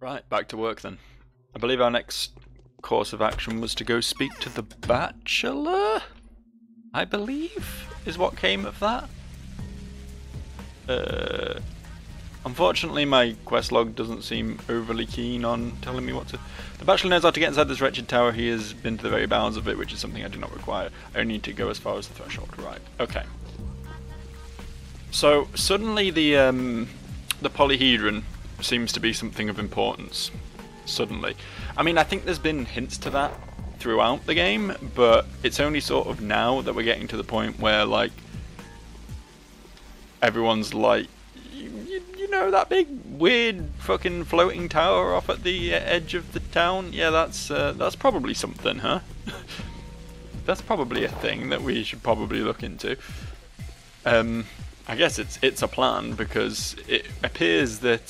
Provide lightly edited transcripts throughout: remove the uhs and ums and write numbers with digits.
Right, back to work then. I believe our next course of action was to go speak to the Bachelor, I believe, is what came of that. Unfortunately, my quest log doesn't seem overly keen on telling me what to... The Bachelor knows how to get inside this wretched tower. He has been to the very bounds of it, which is something I do not require. I only need to go as far as the threshold. Right, okay. So, suddenly the polyhedron seems to be something of importance. Suddenly. I mean, I think there's been hints to that throughout the game, but it's only sort of now that we're getting to the point where, like, everyone's like, you know that big weird fucking floating tower off at the edge of the town? Yeah, that's probably something, huh? That's probably a thing that we should probably look into. I guess it's a plan, because it appears that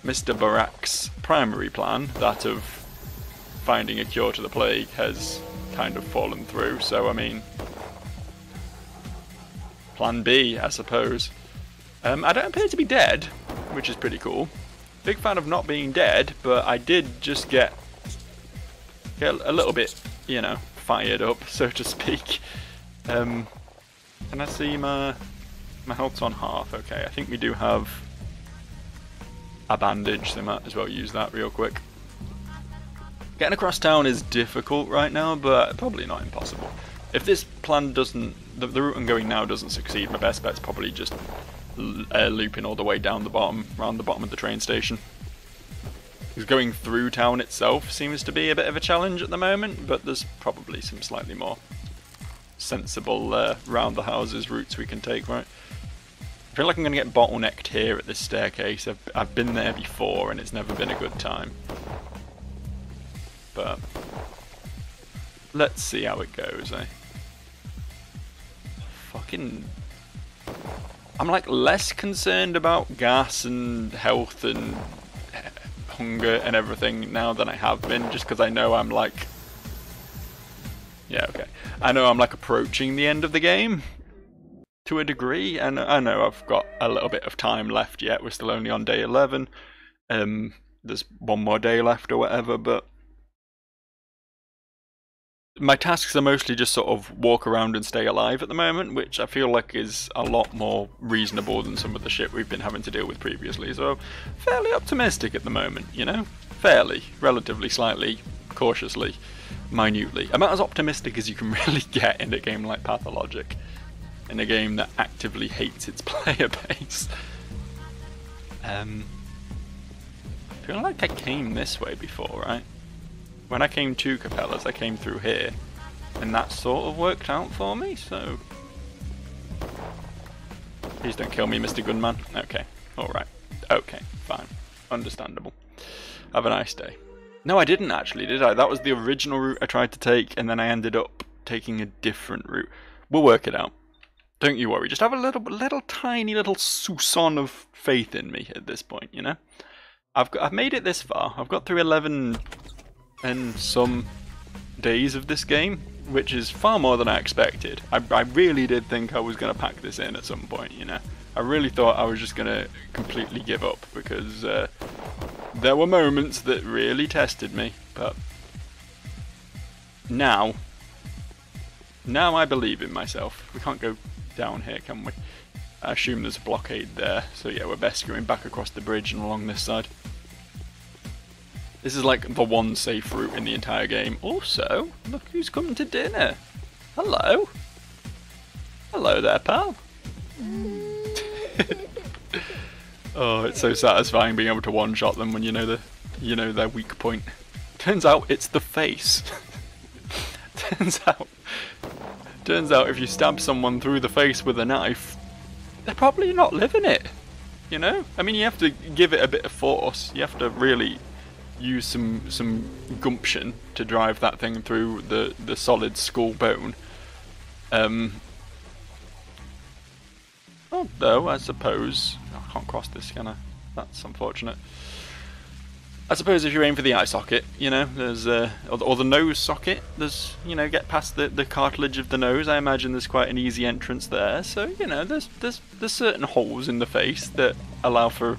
Mr. Barak's primary plan, that of finding a cure to the plague, has kind of fallen through. So I mean, plan B, I suppose. I don't appear to be dead, which is pretty cool. Big fan of not being dead, but I did just get a little bit, you know, fired up, so to speak. Can I see my health's on half? Okay, I think we do have a bandage, so might as well use that real quick. Getting across town is difficult right now, but probably not impossible. If this plan doesn't, the route I'm going now doesn't succeed, my best bet's probably just looping all the way down the bottom, around the bottom of the train station. Because going through town itself seems to be a bit of a challenge at the moment, but there's probably some slightly more sensible round the houses routes we can take, right? I feel like I'm going to get bottlenecked here at this staircase. I've been there before and it's never been a good time. But let's see how it goes, eh? Fucking... I'm like less concerned about gas and health and hunger and everything now than I have been, just because I know I'm like... Yeah, okay. I know I'm like approaching the end of the game to a degree, and I know I've got a little bit of time left yet. We're still only on day 11. There's one more day left or whatever, but my tasks are mostly just sort of walk around and stay alive at the moment, which I feel like is a lot more reasonable than some of the shit we've been having to deal with previously. So, fairly optimistic at the moment, you know? Fairly, relatively, slightly, cautiously, minutely. About as optimistic as you can really get in a game like Pathologic. In a game that actively hates its player base. I feel like I came this way before, right? When I came to Capella's, I came through here, and that sort of worked out for me, so... Please don't kill me, Mr. Gunman. Okay, alright. Okay, fine. Understandable. Have a nice day. No, I didn't actually, did I? That was the original route I tried to take, and then I ended up taking a different route. We'll work it out. Don't you worry, just have a little tiny little soupçon of faith in me at this point, you know? I've made it this far. I've got through 11... and some days of this game, which is far more than I expected. I really did think I was going to pack this in at some point, you know. I really thought I was just going to completely give up, because there were moments that really tested me, but now I believe in myself. We can't go down here, can we? I assume there's a blockade there, so yeah, we're best going back across the bridge and along this side. This is like the one safe route in the entire game. Also, look who's coming to dinner. Hello. Hello there, pal. Oh, it's so satisfying being able to one-shot them when you know their weak point. Turns out it's the face. Turns out if you stab someone through the face with a knife, they're probably not living it. You know? I mean, you have to give it a bit of force. You have to really use some gumption to drive that thing through the solid skull bone. Although I suppose I can't cross this, can I? That's unfortunate. I suppose if you aim for the eye socket, you know, there's or the nose socket, there's, you know, get past the cartilage of the nose. I imagine there's quite an easy entrance there. So, you know, there's certain holes in the face that allow for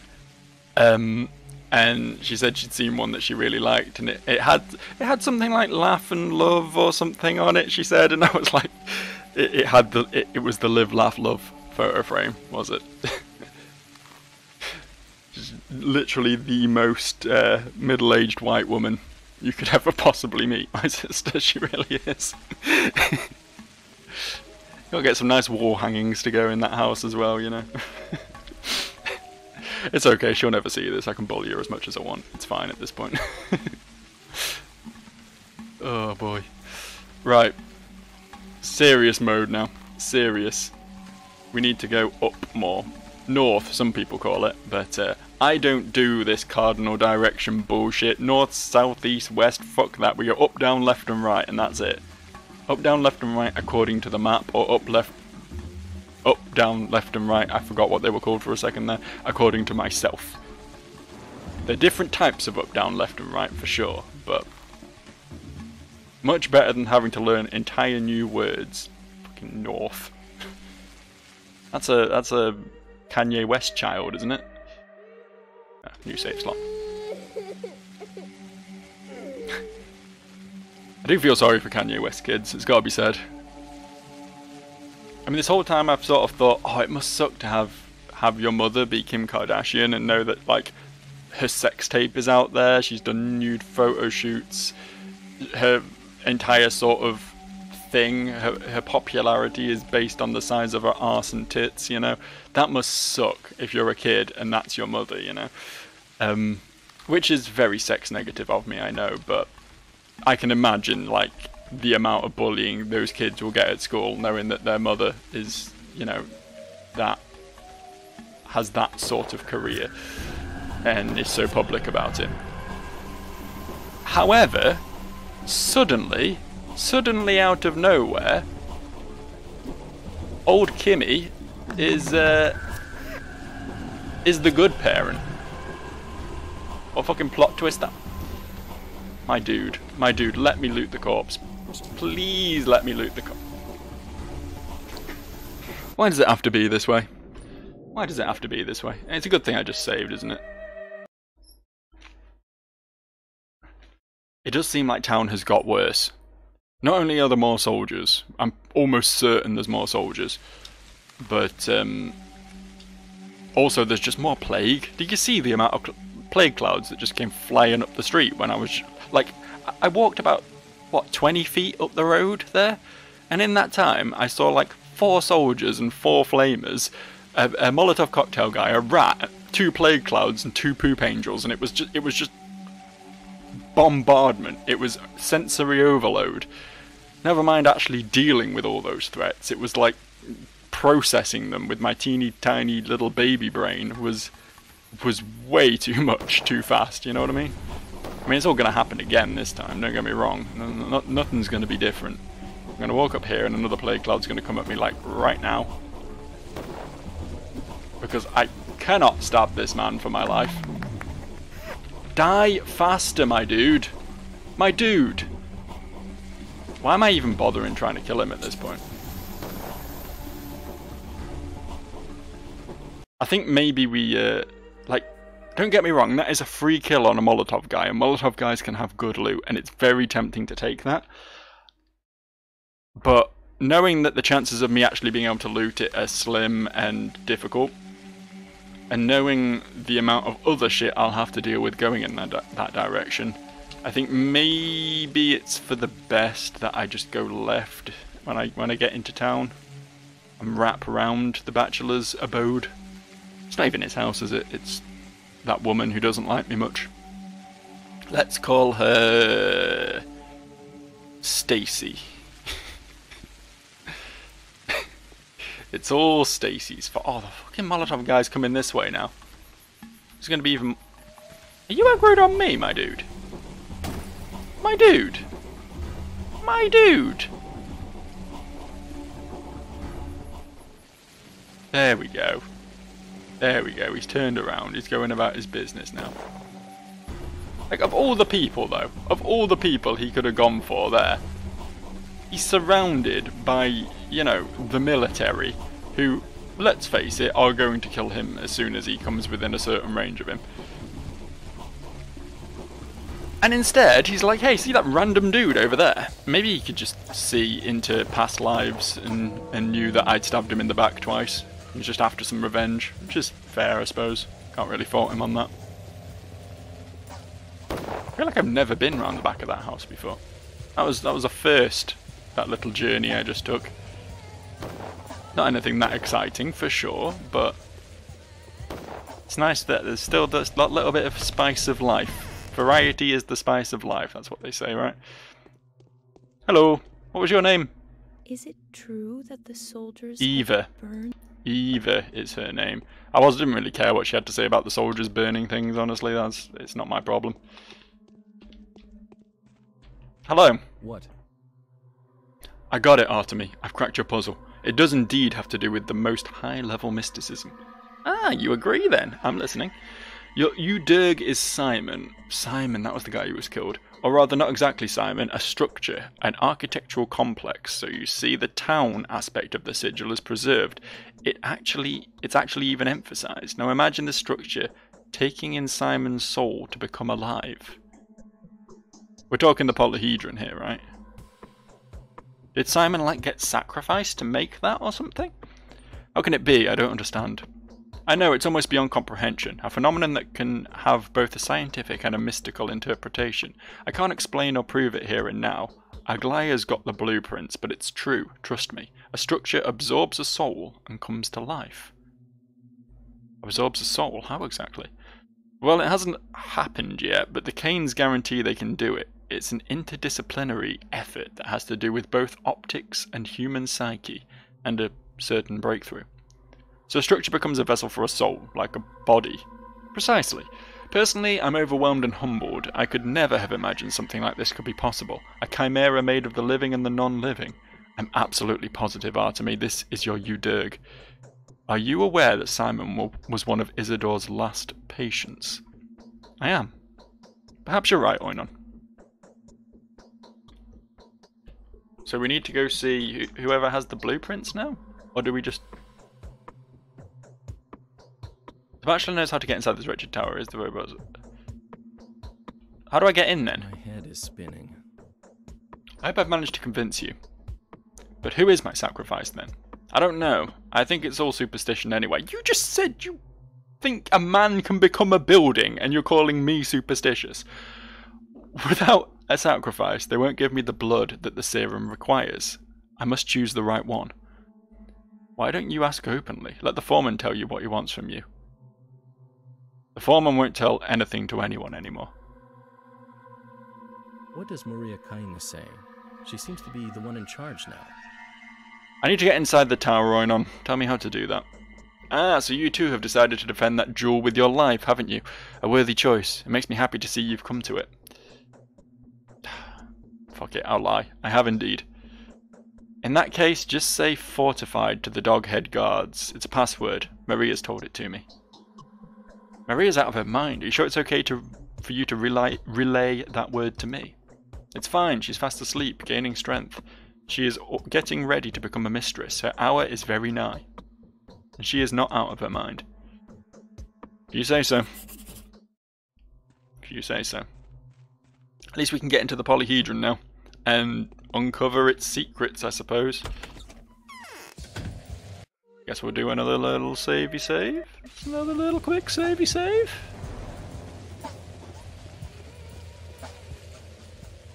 And she said she'd seen one that she really liked, and it had something like "Laugh and Love" or something on it. She said, and I was like, it was the "Live, Laugh, Love" photo frame, was it? Just literally the most middle-aged white woman you could ever possibly meet. My sister, she really is. You'll get some nice wall hangings to go in that house as well, you know. It's okay, she'll never see this. I can bully her as much as I want. It's fine at this point. Oh boy. Right. Serious mode now. Serious. We need to go up more. North, some people call it, but I don't do this cardinal direction bullshit. North, south, east, west, fuck that. We go up, down, left and right, and that's it. Up, down, left and right according to the map, or up, down, left and right, I forgot what they were called for a second there, according to myself. They're different types of up, down, left and right for sure, but much better than having to learn entire new words. Fucking North. That's a Kanye West child, isn't it? New save slot. I do feel sorry for Kanye West kids, it's gotta be said. I mean, this whole time I've sort of thought, oh, it must suck to have your mother be Kim Kardashian and know that, like, her sex tape is out there, she's done nude photo shoots, her entire sort of thing, her popularity is based on the size of her arse and tits, you know. That must suck if you're a kid and that's your mother, you know. Which is very sex negative of me, I know, but I can imagine, like, the amount of bullying those kids will get at school knowing that their mother is, you know, has that sort of career and is so public about it. However, suddenly out of nowhere, old Kimmy is the good parent. What fucking plot twist that? My dude, let me loot the corpse. Please let me loot the corpse. Why does it have to be this way? Why does it have to be this way? It's a good thing I just saved, isn't it? It does seem like town has got worse. Not only are there more soldiers, I'm almost certain there's more soldiers, but also there's just more plague. Did you see the amount of plague clouds that just came flying up the street when I was, like, I walked about, what, 20 feet up the road there? And in that time, I saw like 4 soldiers and 4 flamers, a Molotov cocktail guy, a rat, 2 plague clouds and 2 poop angels, and it was just bombardment. It was sensory overload. Never mind actually dealing with all those threats. It was like processing them with my teeny tiny little baby brain was way too much, too fast, you know what I mean? I mean, it's all going to happen again this time, don't get me wrong. Nothing's going to be different. I'm going to walk up here and another plague cloud's going to come at me, like, right now. Because I cannot stab this man for my life. Die faster, my dude. My dude. Why am I even bothering trying to kill him at this point? I think maybe we, like, don't get me wrong, that is a free kill on a Molotov guy, and Molotov guys can have good loot, and it's very tempting to take that. But knowing that the chances of me actually being able to loot it are slim and difficult, and knowing the amount of other shit I'll have to deal with going in that direction, I think maybe it's for the best that I just go left when I get into town and wrap around the bachelor's abode. It's not even his house, is it? It's that woman who doesn't like me much. Let's call her Stacy. It's all Stacy's fault. Oh, the fucking Molotov guy's coming this way now. It's gonna be even... Are you aggroed on me, my dude? My dude! My dude! There we go. There we go, he's turned around, he's going about his business now. Like, of all the people though, of all the people he could have gone for there, he's surrounded by, you know, the military, who, let's face it, are going to kill him as soon as he comes within a certain range of him. And instead, he's like, hey, see that random dude over there? Maybe he could just see into past lives and knew that I'd stabbed him in the back twice. He's just after some revenge, which is fair, I suppose. Can't really fault him on that. I feel like I've never been round the back of that house before. That was a first, that little journey I just took. Not anything that exciting, for sure, but it's nice that there's still that little bit of spice of life. Variety is the spice of life, that's what they say, right? Hello, what was your name? Is it true that the soldiers Eva. burned? Eva is her name. Didn't really care what she had to say about the soldiers burning things, honestly. It's not my problem. Hello. What? I got it, Artemy. I've cracked your puzzle. It does indeed have to do with the most high-level mysticism. Ah, you agree then. I'm listening. Your Udirg is Simon. Simon, that was the guy who was killed. Or rather, not exactly Simon, a structure, an architectural complex. So you see the town aspect of the sigil is preserved. It's actually even emphasized. Now imagine the structure taking in Simon's soul to become alive. We're talking the polyhedron here, right? Did Simon, like, get sacrificed to make that or something? How can it be? I don't understand. I know, it's almost beyond comprehension, a phenomenon that can have both a scientific and a mystical interpretation. I can't explain or prove it here and now. Aglaya's got the blueprints, but it's true, trust me. A structure absorbs a soul and comes to life. Absorbs a soul? How exactly? Well, it hasn't happened yet, but the Canes guarantee they can do it. It's an interdisciplinary effort that has to do with both optics and human psyche, and a certain breakthrough. So a structure becomes a vessel for a soul, like a body. Precisely. Personally, I'm overwhelmed and humbled. I could never have imagined something like this could be possible. A chimera made of the living and the non-living. I'm absolutely positive, Artemy, this is your Udirg. Are you aware that Simon was one of Isidore's last patients? I am. Perhaps you're right, Oinon. So we need to go see whoever has the blueprints now? Or do we just... The Bachelor knows how to get inside this wretched tower, is the robot. How do I get in then? My head is spinning. I hope I've managed to convince you. But who is my sacrifice then? I don't know. I think it's all superstition anyway. You just said you think a man can become a building and you're calling me superstitious. Without a sacrifice, they won't give me the blood that the serum requires. I must choose the right one. Why don't you ask openly? Let the foreman tell you what he wants from you. The foreman won't tell anything to anyone anymore. What does Maria Kaina say? She seems to be the one in charge now. I need to get inside the tower, Oinon. Tell me how to do that. Ah, so you too have decided to defend that jewel with your life, haven't you? A worthy choice. It makes me happy to see you've come to it. Fuck it, I'll lie. I have indeed. In that case, just say fortified to the doghead guards. It's a password. Maria's told it to me. Maria's out of her mind. Are you sure it's okay for you to relay that word to me? It's fine. She's fast asleep, gaining strength. She is getting ready to become a mistress. Her hour is very nigh. And she is not out of her mind. If you say so. If you say so. At least we can get into the polyhedron now. And uncover its secrets, I suppose. Guess we'll do another little savey save. Another little quick savey save.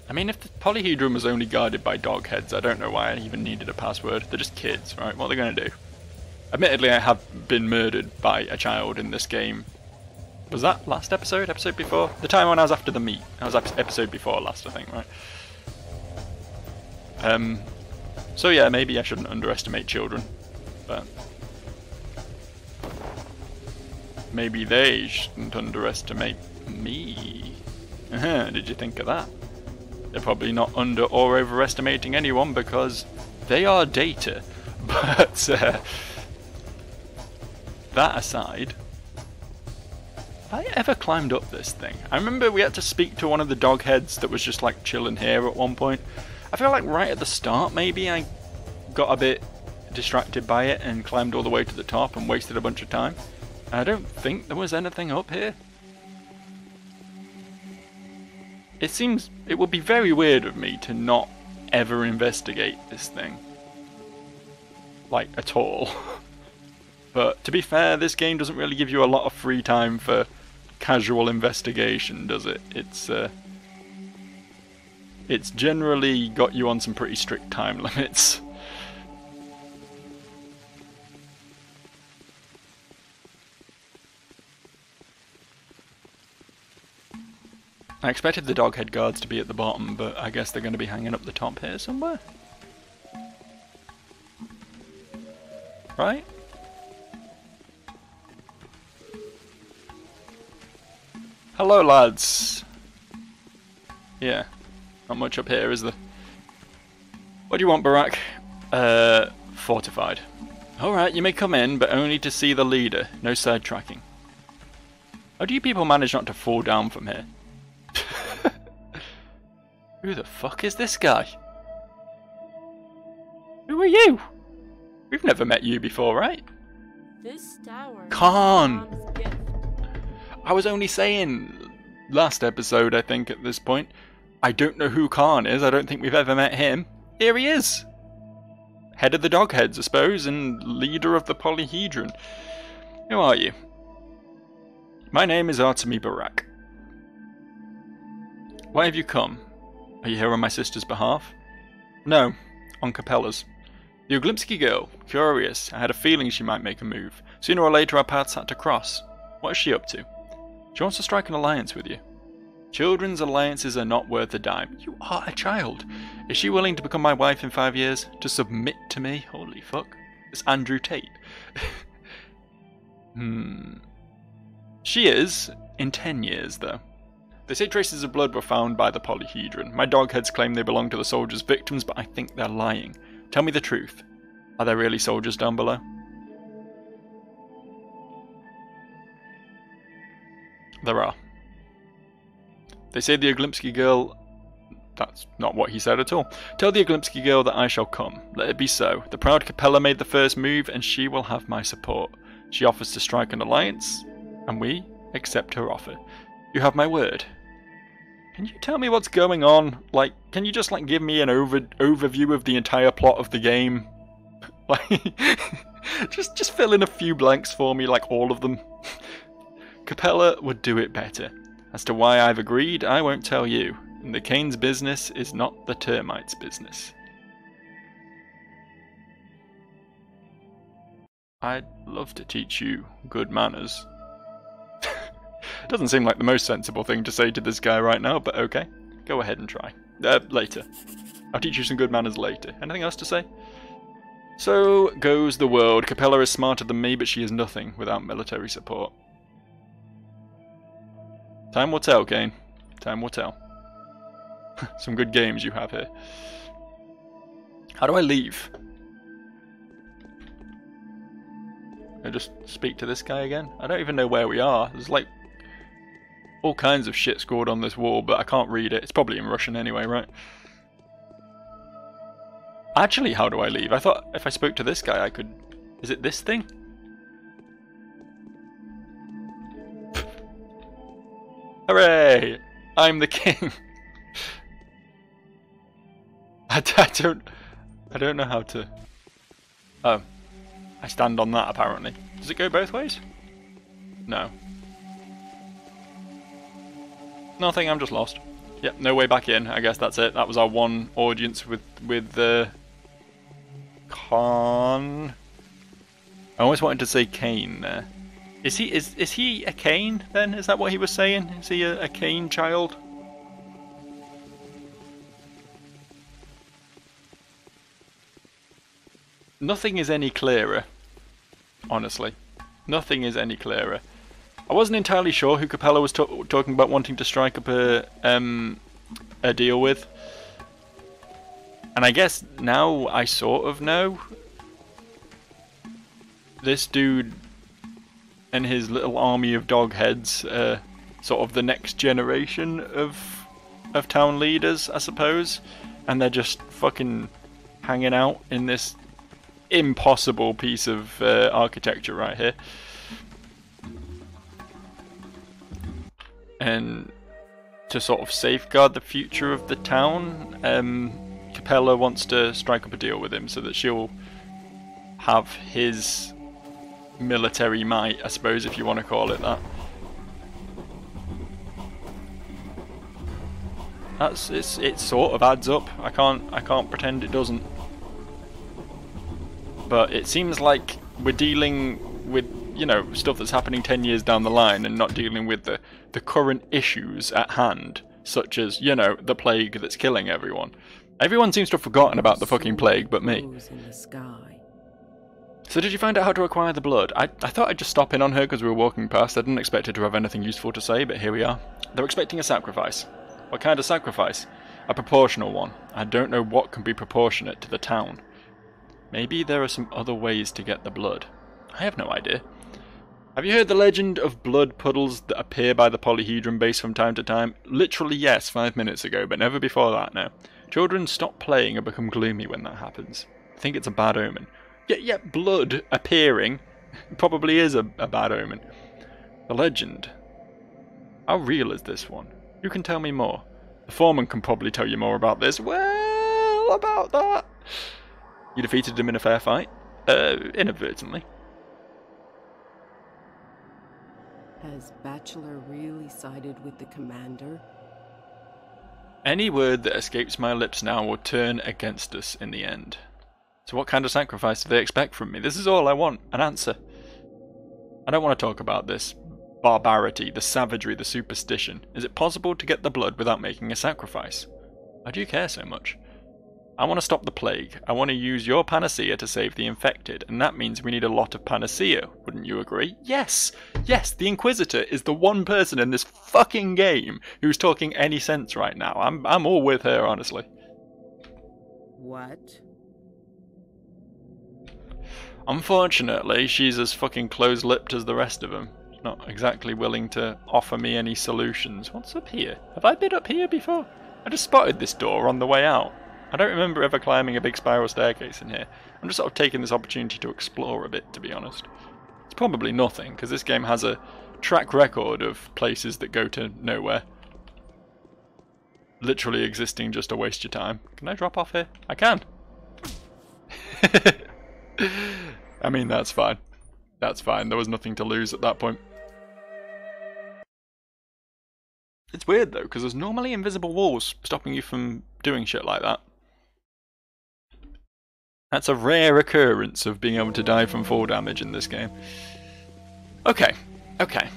I mean, if the polyhedron was only guarded by dog heads, I don't know why I even needed a password. They're just kids, right? What are they going to do? Admittedly, I have been murdered by a child in this game. Was that last episode? Episode before? The time when I was after the meat. That was episode before last, I think, right? So yeah, maybe I shouldn't underestimate children. But maybe they shouldn't underestimate me. Did you think of that? They're probably not under or overestimating anyone because they are data. But that aside, have I ever climbed up this thing? I remember we had to speak to one of the dog heads that was just like chilling here at one point. I feel like right at the start maybe I got a bit distracted by it and climbed all the way to the top and wasted a bunch of time. I don't think there was anything up here. it would be very weird of me to not ever investigate this thing. Like, at all. But to be fair, this game doesn't really give you a lot of free time for casual investigation, does it? It's generally got you on some pretty strict time limits. I expected the doghead guards to be at the bottom, but I guess they're going to be hanging up the top here somewhere. Right? Hello, lads. Yeah, not much up here, is there? What do you want, Barack? Fortified. Alright, you may come in, but only to see the leader. No sidetracking. How do you people manage not to fall down from here? Who the fuck is this guy? Who are you? We've never met you before, right? This tower. Khan! I was only saying last episode, I think, at this point. I don't know who Khan is. I don't think we've ever met him. Here he is. Head of the Dogheads, I suppose, and leader of the Polyhedron. Who are you? My name is Artemy Barack. Why have you come? Are you here on my sister's behalf? No, on Capella's. The Uglimsky girl. Curious. I had a feeling she might make a move. Sooner or later our paths had to cross. What is she up to? She wants to strike an alliance with you. Children's alliances are not worth a dime. You are a child. Is she willing to become my wife in 5 years? To submit to me? Holy fuck. It's Andrew Tate. She is, in 10 years though. They say traces of blood were found by the Polyhedron. My dogheads claim they belong to the soldiers' victims, but I think they're lying. Tell me the truth. Are there really soldiers down below? There are. They say the Uglimsky girl... That's not what he said at all. Tell the Uglimsky girl that I shall come. Let it be so. The proud Capella made the first move, and she will have my support. She offers to strike an alliance, and we accept her offer. You have my word. Can you tell me what's going on? Like, can you just, like, give me an overview of the entire plot of the game? Like, just fill in a few blanks for me, like all of them. Capella would do it better. As to why I've agreed, I won't tell you. And the Kane's business is not the termites' business. I'd love to teach you good manners. Doesn't seem like the most sensible thing to say to this guy right now, but okay. Go ahead and try. Later. I'll teach you some good manners later. Anything else to say? So goes the world. Capella is smarter than me, but she is nothing without military support. Time will tell, Kane. Time will tell. Some good games you have here. How do I leave? I just speak to this guy again? I don't even know where we are. There's like all kinds of shit scored on this wall, but I can't read it. It's probably in Russian anyway, right? Actually, how do I leave? I thought if I spoke to this guy I could... Is it this thing? Hooray! I'm the king! I don't know how to... Oh. I stand on that apparently. Does it go both ways? No. Nothing, I'm just lost. Yep, no way back in. I guess that's it. That was our one audience with Khan. I always wanted to say Kane there. Is he a Kane then? Is that what he was saying? Is he a Kane child? Nothing is any clearer, honestly. Nothing is any clearer. I wasn't entirely sure who Capella was talking about wanting to strike up a deal with. And I guess now I sort of know. This dude and his little army of dog heads are sort of the next generation of town leaders, I suppose. And they're just fucking hanging out in this impossible piece of architecture right here. And to sort of safeguard the future of the town, Capella wants to strike up a deal with him so that she'll have his military might, I suppose, if you want to call it that. It sort of adds up. I can't pretend it doesn't. But it seems like we're dealing with, you know, stuff that's happening 10 years down the line and not dealing with the current issues at hand, such as, you know, the plague that's killing everyone. Everyone seems to have forgotten about the fucking plague but me. So did you find out how to acquire the blood? I thought I'd just stop in on her because we were walking past. I didn't expect her to have anything useful to say, but here we are. They're expecting a sacrifice. What kind of sacrifice? A proportional one. I don't know what can be proportionate to the town. Maybe there are some other ways to get the blood. I have no idea. Have you heard the legend of blood puddles that appear by the polyhedron base from time to time? Literally yes, 5 minutes ago, but never before that now. Children stop playing and become gloomy when that happens. I think it's a bad omen. Yeah, blood appearing probably is a bad omen. The legend. How real is this one? Who can tell me more? The foreman can probably tell you more about this. Well, about that. You defeated him in a fair fight? Inadvertently. Has Bachelor really sided with the commander? Any word that escapes my lips now will turn against us in the end. So what kind of sacrifice do they expect from me? This is all I want, an answer. I don't want to talk about this barbarity, the savagery, the superstition. Is it possible to get the blood without making a sacrifice? Why do you care so much? I want to stop the plague. I want to use your panacea to save the infected, and that means we need a lot of panacea, wouldn't you agree? Yes! Yes, the Inquisitor is the one person in this fucking game who's talking any sense right now. I'm all with her, honestly. What? Unfortunately, she's as fucking close-lipped as the rest of them. She's not exactly willing to offer me any solutions. What's up here? Have I been up here before? I just spotted this door on the way out. I don't remember ever climbing a big spiral staircase in here. I'm just sort of taking this opportunity to explore a bit, to be honest. It's probably nothing, because this game has a track record of places that go to nowhere. Literally existing just to waste your time. Can I drop off here? I can! I mean, that's fine. That's fine. There was nothing to lose at that point. It's weird, though, because there's normally invisible walls stopping you from doing shit like that. That's a rare occurrence of being able to die from fall damage in this game. Okay, okay.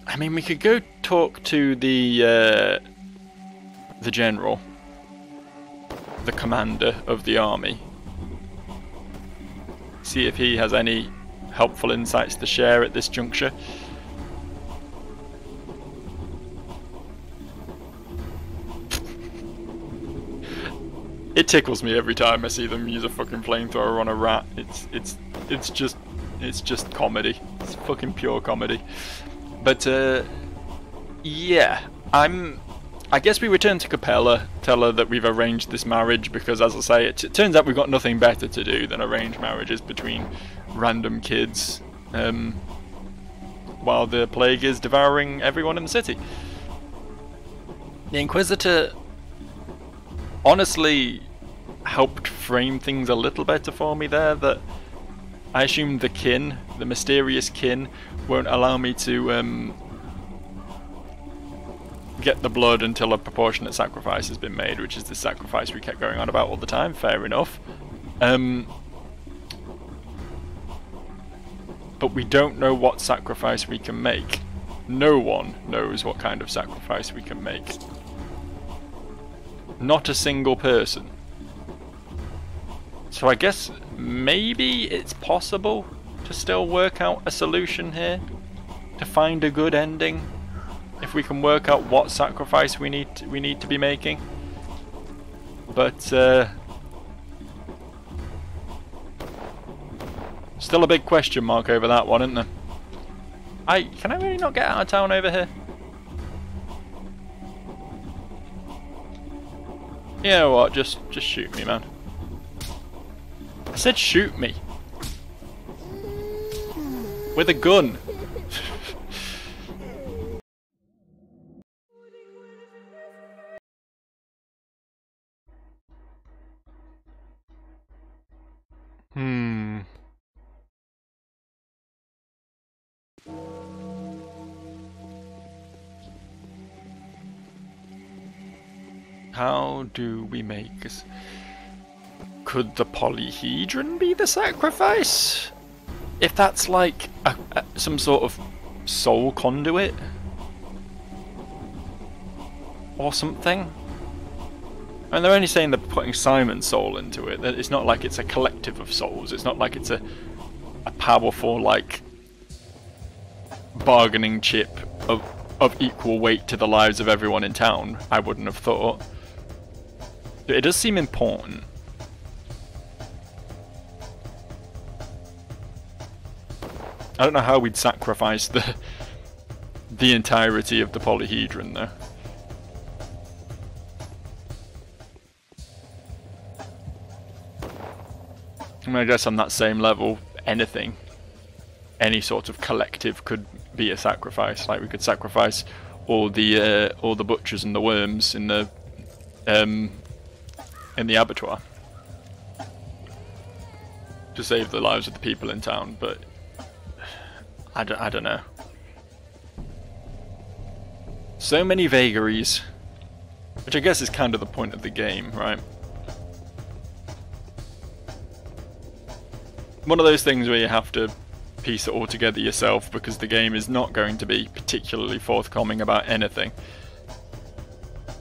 I mean, we could go talk to the general, the commander of the army. See if he has any helpful insights to share at this juncture. It tickles me every time I see them use a fucking flamethrower on a rat. It's just comedy. It's fucking pure comedy. But yeah, I guess we return to Capella, tell her that we've arranged this marriage because, as I say, it turns out we've got nothing better to do than arrange marriages between random kids while the plague is devouring everyone in the city. The Inquisitor honestly helped frame things a little better for me there, that I assume the kin, the mysterious kin, won't allow me to get the blood until a proportionate sacrifice has been made, which is the sacrifice we kept going on about all the time. Fair enough. But we don't know what sacrifice we can make. No one knows what kind of sacrifice we can make. Not a single person. So I guess maybe it's possible to still work out a solution here, to find a good ending, if we can work out what sacrifice we need to be making. But still a big question mark over that one, isn't there? Can I really not get out of town over here? You know what, just shoot me, man. I said shoot me. With a gun. Hmm. How do we make this? Could the polyhedron be the sacrifice? If that's like some sort of soul conduit or something. And they're only saying they're putting Simon's soul into it. It's not like it's a collective of souls. It's not like it's a powerful, like, bargaining chip of equal weight to the lives of everyone in town, I wouldn't have thought. It does seem important. I don't know how we'd sacrifice the entirety of the polyhedron though. I mean, I guess on that same level, anything, any sort of collective could be a sacrifice. Like we could sacrifice all the butchers and the worms in the abattoir to save the lives of the people in town, but I don't know. So many vagaries, which I guess is kind of the point of the game, right? One of those things where you have to piece it all together yourself because the game is not going to be particularly forthcoming about anything.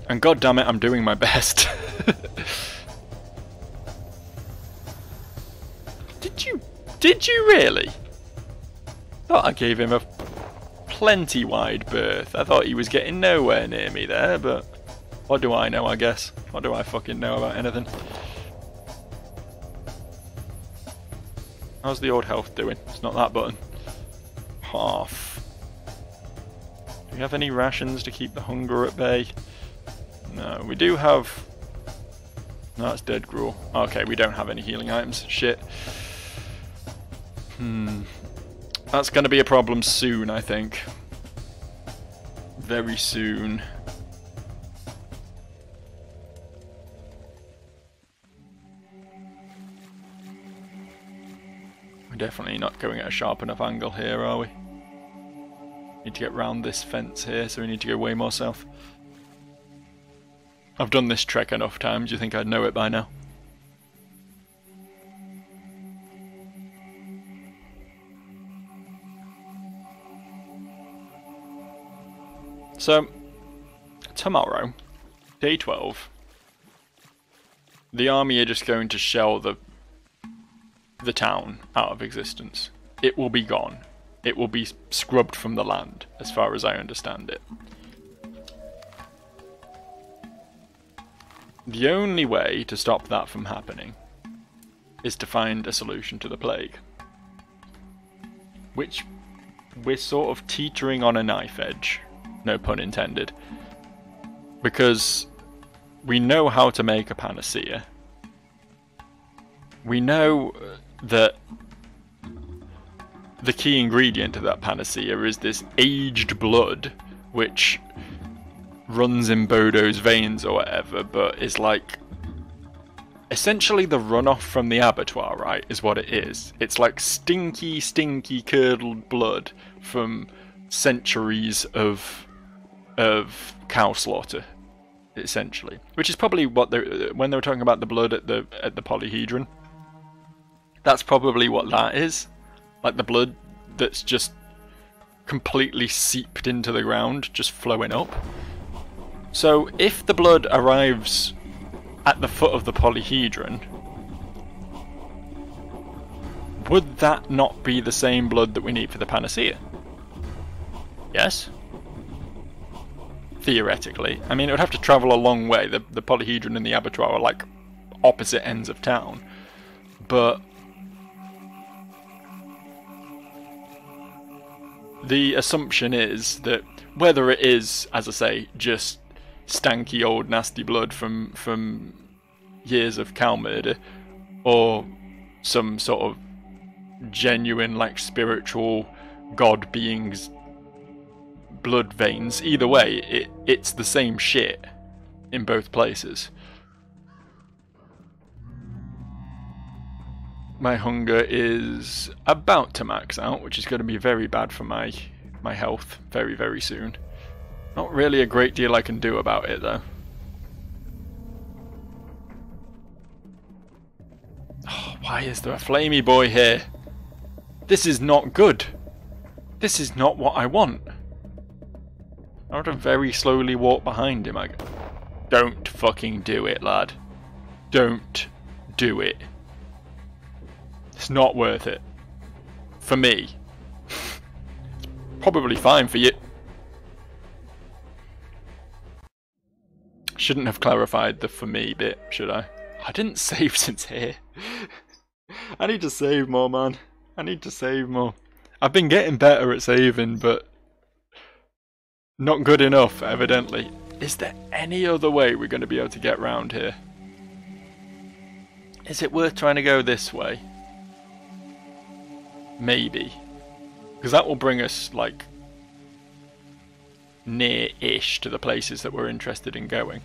And god damn it, I'm doing my best. Did you really? Thought I gave him a plenty wide berth. I thought he was getting nowhere near me there, but what do I know, I guess? What do I fucking know about anything? How's the old health doing? It's not that button. Half. Do we have any rations to keep the hunger at bay? No, we do have... No, that's dead gruel. Okay, we don't have any healing items. Shit. That's going to be a problem soon, I think. Very soon. We're definitely not going at a sharp enough angle here, are we? Need to get round this fence here, so we need to go way more south. I've done this trek enough times, you think I'd know it by now? So, tomorrow, day 12, the army are just going to shell the town out of existence. It will be gone. It will be scrubbed from the land, as far as I understand it. The only way to stop that from happening is to find a solution to the plague. Which we're sort of teetering on a knife edge. No pun intended. Because we know how to make a panacea. We know that the key ingredient to that panacea is this aged blood, which runs in Bodo's veins or whatever, but is like essentially the runoff from the abattoir, right, is what it is. It's like stinky, stinky curdled blood from centuries of cow slaughter, essentially. Which is probably what when they were talking about the blood at the polyhedron. That's probably what that is. Like the blood that's just completely seeped into the ground, just flowing up. So if the blood arrives at the foot of the polyhedron, would that not be the same blood that we need for the panacea? Yes? Theoretically. I mean, it would have to travel a long way. The polyhedron and the abattoir are like opposite ends of town. But the assumption is that whether it is, as I say, just stanky old nasty blood from years of cow murder, or some sort of genuine, like, spiritual god being's blood veins, either way, it's the same shit in both places. my hunger is about to max out, which is going to be very bad for my health very, very soon. Not really a great deal I can do about it, though. Oh, why is there a flamey boy here? This is not good. This is not what I want. I want to very slowly walk behind him. Don't fucking do it, lad. Don't do it. It's not worth it. For me. It's probably fine for you. Shouldn't have clarified the for me bit, should I? I didn't save since here. I need to save more, man. I need to save more. I've been getting better at saving, but not good enough, evidently. Is there any other way we're going to be able to get round here? Is it worth trying to go this way? Maybe. Because that will bring us, like, near-ish to the places that we're interested in going.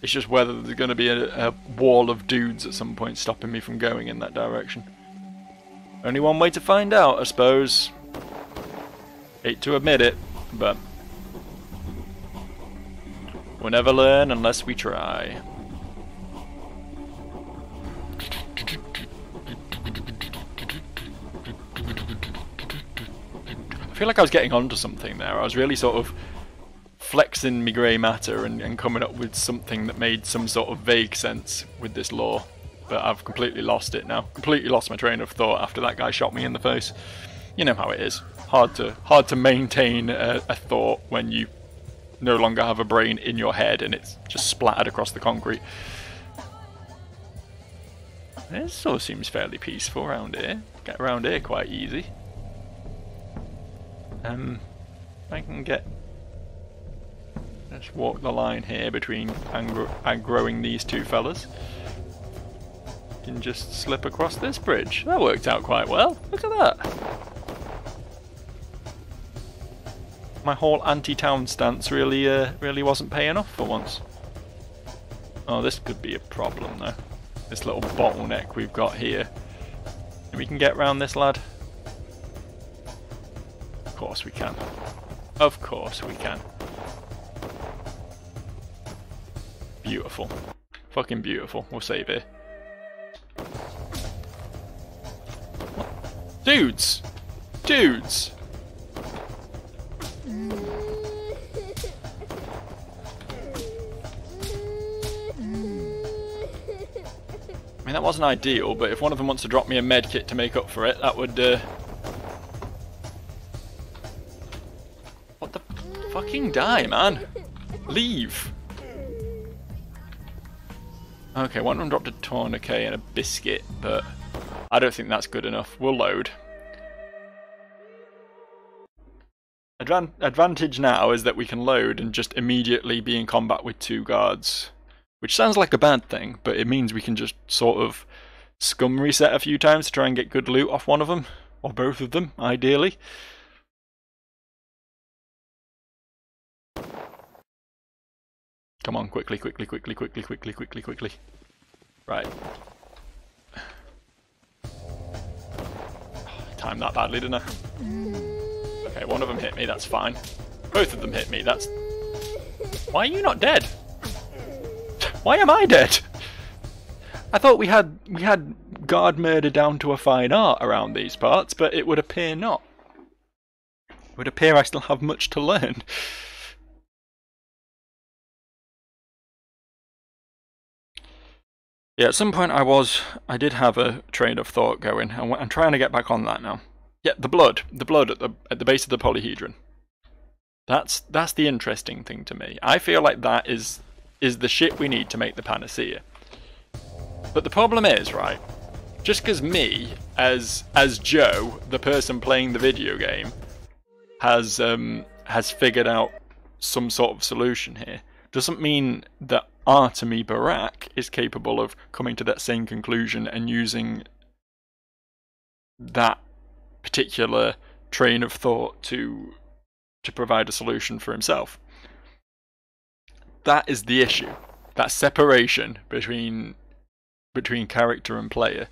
It's just whether there's going to be a wall of dudes at some point stopping me from going in that direction. Only one way to find out, I suppose. Hate to admit it, but we'll never learn unless we try. I feel like I was getting onto something there. I was really sort of flexing my grey matter and coming up with something that made some sort of vague sense with this lore. But I've completely lost it now. Completely lost my train of thought after that guy shot me in the face. You know how it is. Hard to maintain a thought when you no longer have a brain in your head and it's just splattered across the concrete. This sort of seems fairly peaceful around here. Get around here quite easy. I can get... Let's walk the line here between aggroing these two fellas. Can just slip across this bridge. That worked out quite well. Look at that. My whole anti-town stance really wasn't paying off for once. Oh, this could be a problem though. This little bottleneck we've got here. And we can get round this lad. Of course we can. Of course we can. Beautiful. Fucking beautiful. We'll save it. Dudes! Dudes! I mean, that wasn't ideal, but if one of them wants to drop me a med kit to make up for it, that would, What the... Fucking die, man! Leave! Okay, one of them dropped a tourniquet and a biscuit, but I don't think that's good enough. We'll load. Advantage now is that we can load and just immediately be in combat with two guards. Which sounds like a bad thing, but it means we can just sort of scum reset a few times to try and get good loot off one of them. Or both of them, ideally. Come on, quickly, quickly, quickly, quickly, quickly, quickly, quickly. Right. Timed that badly, didn't I? Okay, one of them hit me, that's fine. Both of them hit me, that's... Why are you not dead? Why am I dead? I thought we had guard murder down to a fine art around these parts, but it would appear not. It would appear I still have much to learn. Yeah, at some point I did have a train of thought going, and I'm trying to get back on that now. Yeah, the blood at the base of the polyhedron. That's the interesting thing to me. I feel like that is the shit we need to make the panacea. But the problem is, right, just because me, as Joe, the person playing the video game, has figured out some sort of solution here, doesn't mean that Artemi Barak is capable of coming to that same conclusion and using that particular train of thought to provide a solution for himself. That is the issue. That separation between between character and player.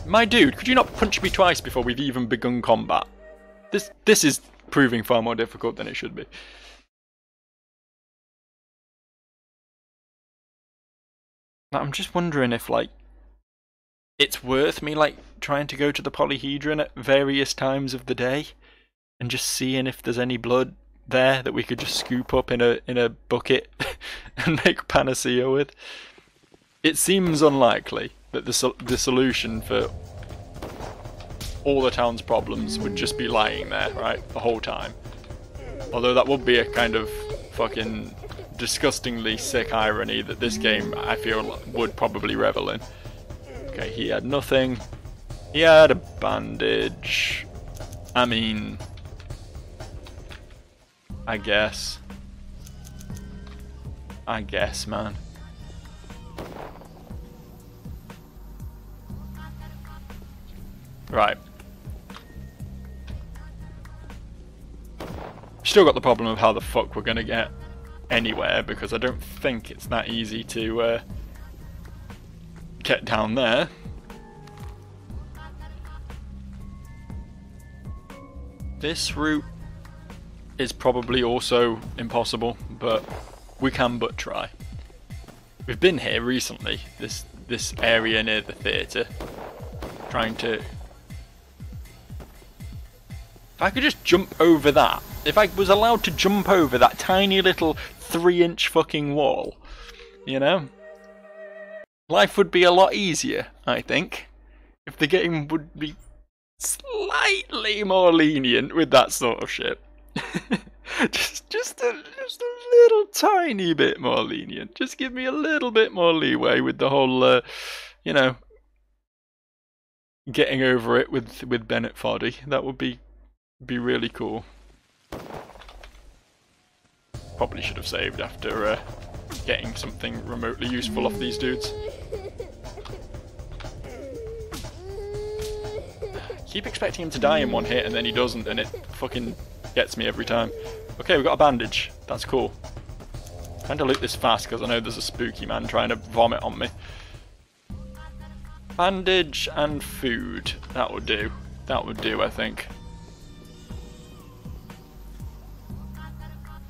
My dude, could you not punch me twice before we've even begun combat? This is proving far more difficult than it should be. I'm just wondering if, like, it's worth me, like, trying to go to the polyhedron at various times of the day and just seeing if there's any blood there that we could just scoop up in a bucket and make panacea with. It seems unlikely that the solution for all the town's problems would just be lying there, right, the whole time. Although that would be a kind of fucking disgustingly sick irony that this game, I feel, would probably revel in. Okay, he had nothing. He had a bandage. I mean, I guess, man. Right. Still got the problem of how the fuck we're gonna get anywhere, because I don't think it's that easy to get down there. This route is probably also impossible, but we can but try. We've been here recently, this area near the theatre, trying to... If I could just jump over that, if I was allowed to jump over that tiny little 3-inch fucking wall, you know? Life would be a lot easier, I think, if the game would be slightly more lenient with that sort of shit. just a little tiny bit more lenient. Just give me a little bit more leeway with the whole, you know, getting over it with Bennett Foddy. That would be really cool. Probably should have saved after getting something remotely useful off these dudes. Keep expecting him to die in one hit and then he doesn't, and it fucking gets me every time. Okay, we've got a bandage. That's cool. Trying to loot this fast because I know there's a spooky man trying to vomit on me. Bandage and food. That would do. That would do, I think.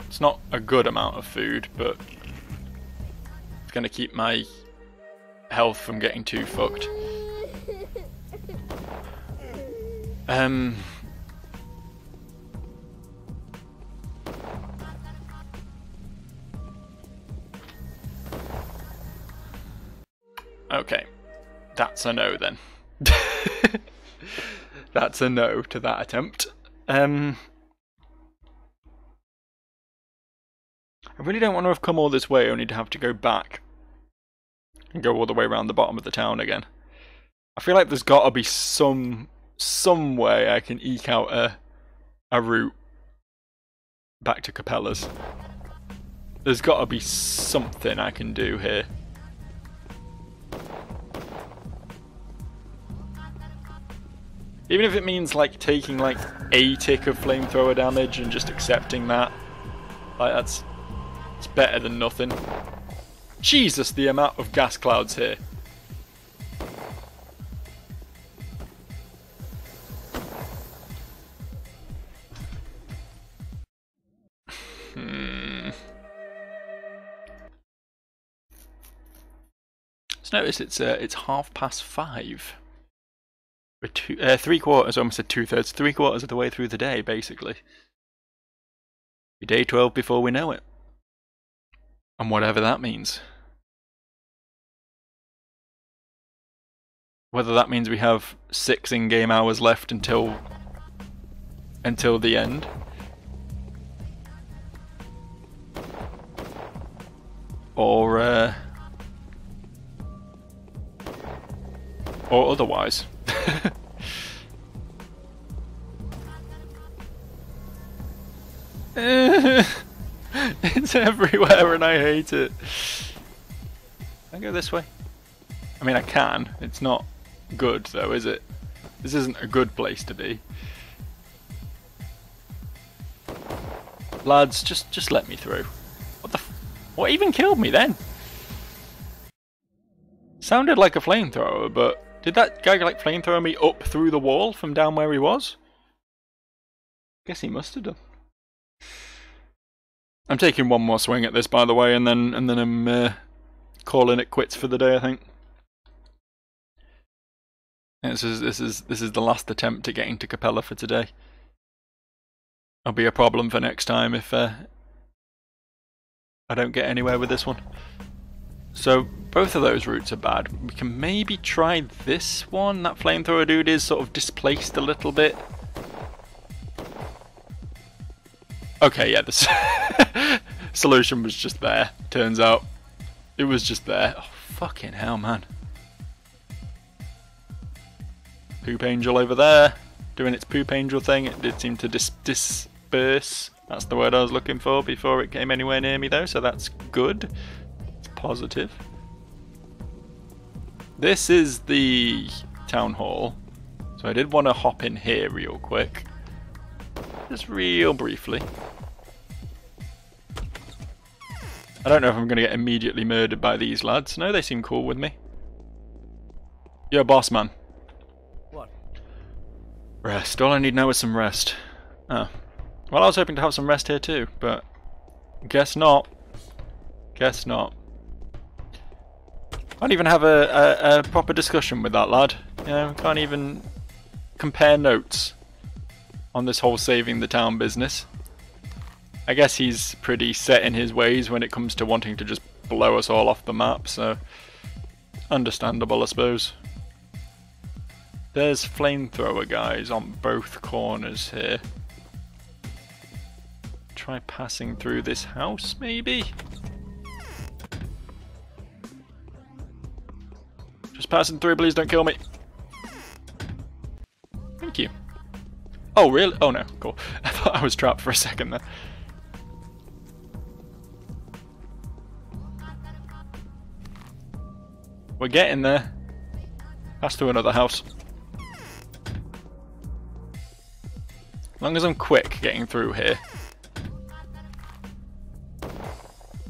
It's not a good amount of food, but it's going to keep my health from getting too fucked. Okay, that's a no then. That's a no to that attempt. I really don't want to have come all this way only to have to go back and go all the way around the bottom of the town again. I feel like there's got to be some way I can eke out a route back to Capella's. There's got to be something I can do here. Even if it means like taking like a tick of flamethrower damage and just accepting that. Like it's better than nothing. Jesus, the amount of gas clouds here. Let's notice it's 5:30. We're 3/4, almost said 2/3, 3/4 of the way through the day, basically. Day 12 before we know it. And whatever that means. Whether that means we have 6 in-game hours left until the end. Or otherwise. It's everywhere and I hate it. Can I go this way? I mean, I can. It's not good though, is it? This isn't a good place to be. Lads, just let me through. What even killed me then? sounded like a flamethrower, but did that guy like flamethrower me up through the wall from down where he was? Guess he must have done. I'm taking one more swing at this, by the way, and then I'm calling it quits for the day, I think. And this is the last attempt at getting to Capella for today. That'll be a problem for next time if I don't get anywhere with this one. So both of those routes are bad. We can maybe try this one. That flamethrower dude is sort of displaced a little bit. Okay, yeah, the solution was just there, turns out. It was just there. Oh, fucking hell, man. Poop Angel over there, doing its Poop Angel thing. It did seem to disperse. That's the word I was looking for before it came anywhere near me, though, so that's good. It's positive. This is the town hall, so I did want to hop in here real quick. Just real briefly. I don't know if I'm going to get immediately murdered by these lads. No, they seem cool with me. Yo, boss man. What? Rest. All I need now is some rest. Oh. Well, I was hoping to have some rest here too, but guess not. Guess not. Can't even have a proper discussion with that lad. You know, can't even compare notes on this whole saving the town business. I guess he's pretty set in his ways when it comes to wanting to just blow us all off the map, so understandable, I suppose. There's flamethrower guys on both corners here. Try passing through this house, maybe? Just passing through, please don't kill me. Thank you. Oh, really? Oh no, cool. I thought I was trapped for a second there. We're getting there. Pass through another house. As long as I'm quick getting through here,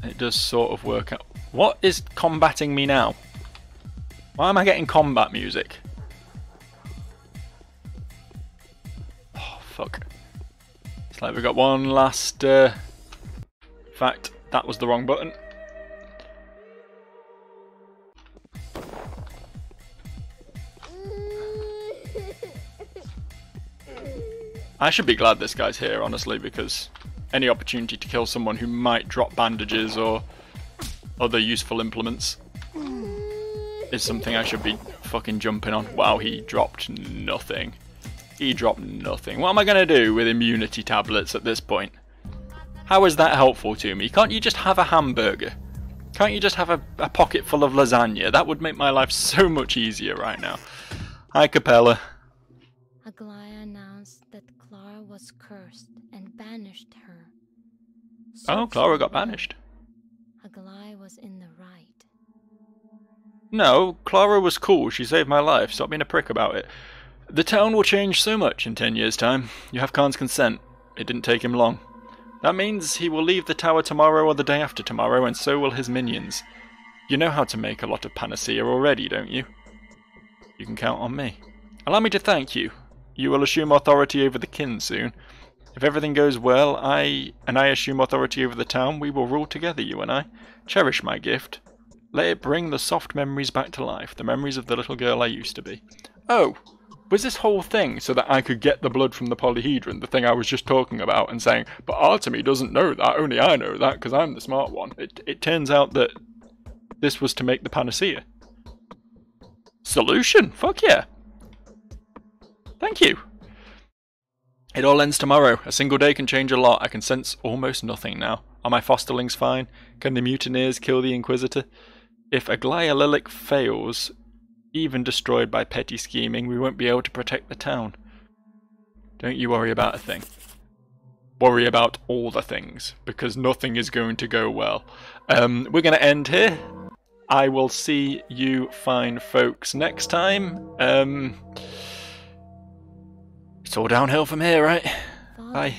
it does sort of work out. What is combating me now? Why am I getting combat music? Oh, fuck. It's like we got one last... fact, that was the wrong button. I should be glad this guy's here, honestly, because any opportunity to kill someone who might drop bandages or other useful implements is something I should be fucking jumping on. Wow, he dropped nothing. He dropped nothing. What am I going to do with immunity tablets at this point? How is that helpful to me? Can't you just have a hamburger? Can't you just have a pocket full of lasagna? That would make my life so much easier right now. Hi, Capella. Aglaya announced that Clara was cursed and banished her. Oh, Clara got banished. Aglaya was in the right. No, Clara was cool. She saved my life. Stop being a prick about it. The town will change so much in 10 years' time. You have Khan's consent. It didn't take him long. That means he will leave the tower tomorrow or the day after tomorrow, and so will his minions. You know how to make a lot of panacea already, don't you? You can count on me. Allow me to thank you. You will assume authority over the kin soon. If everything goes well, I assume authority over the town, we will rule together, you and I. Cherish my gift. Let it bring the soft memories back to life, the memories of the little girl I used to be. Oh, was this whole thing so that I could get the blood from the polyhedron, the thing I was just talking about, and saying, but Artemy doesn't know that, only I know that, because I'm the smart one. It turns out that this was to make the panacea. Solution? Fuck yeah. Thank you. It all ends tomorrow. A single day can change a lot. I can sense almost nothing now. Are my fosterlings fine? Can the mutineers kill the Inquisitor? If Aglaya Lilac fails, even destroyed by petty scheming, we won't be able to protect the town. Don't you worry about a thing. Worry about all the things, because nothing is going to go well. We're going to end here. I will see you fine folks next time. It's all downhill from here, right? Father Bye.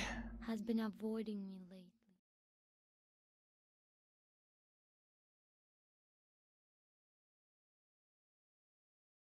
has been avoiding me lately.